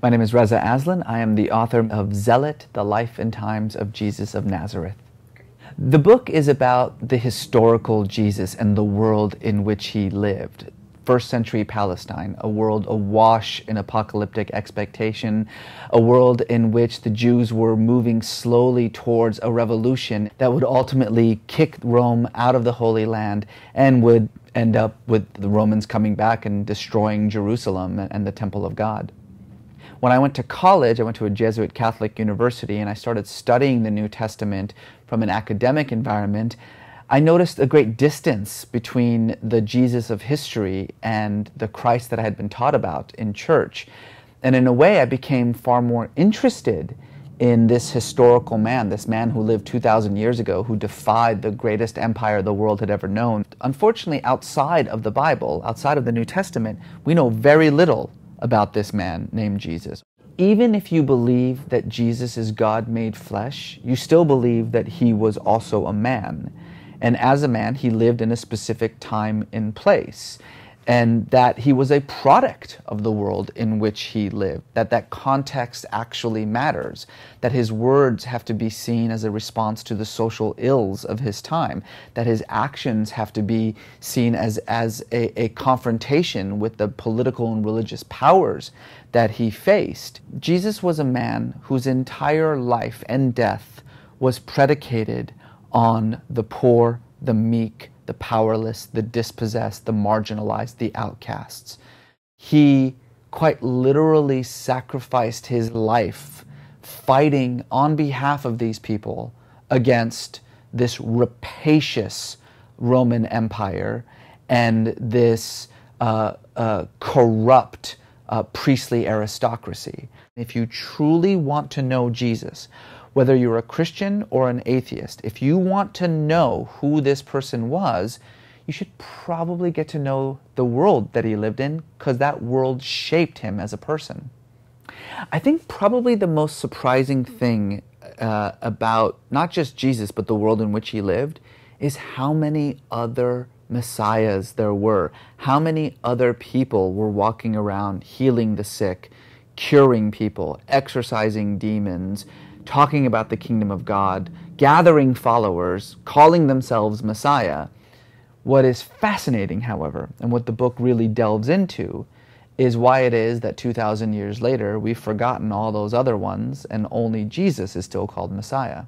My name is Reza Aslan. I am the author of Zealot, The Life and Times of Jesus of Nazareth. The book is about the historical Jesus and the world in which he lived. First century Palestine, a world awash in apocalyptic expectation, a world in which the Jews were moving slowly towards a revolution that would ultimately kick Rome out of the Holy Land and would end up with the Romans coming back and destroying Jerusalem and the Temple of God. When I went to college, I went to a Jesuit Catholic university and I started studying the New Testament from an academic environment. I noticed a great distance between the Jesus of history and the Christ that I had been taught about in church. And in a way, I became far more interested in this historical man, this man who lived 2,000 years ago, who defied the greatest empire the world had ever known. Unfortunately, outside of the Bible, outside of the New Testament, we know very little about this man named Jesus. Even if you believe that Jesus is God made flesh, you still believe that he was also a man. And as a man, he lived in a specific time and place. And that he was a product of the world in which he lived. That context actually matters. That his words have to be seen as a response to the social ills of his time. That his actions have to be seen as a confrontation with the political and religious powers that he faced. Jesus was a man whose entire life and death was predicated on the poor, the meek, the powerless, the dispossessed, the marginalized, the outcasts. He quite literally sacrificed his life fighting on behalf of these people against this rapacious Roman Empire and this corrupt priestly aristocracy. If you truly want to know Jesus, whether you're a Christian or an atheist, if you want to know who this person was, you should probably get to know the world that he lived in, because that world shaped him as a person. I think probably the most surprising thing about not just Jesus, but the world in which he lived, is how many other messiahs there were. How many other people were walking around healing the sick, curing people, exorcising demons, talking about the kingdom of God, gathering followers, calling themselves Messiah. What is fascinating, however, and what the book really delves into, is why it is that 2,000 years later we've forgotten all those other ones and only Jesus is still called Messiah.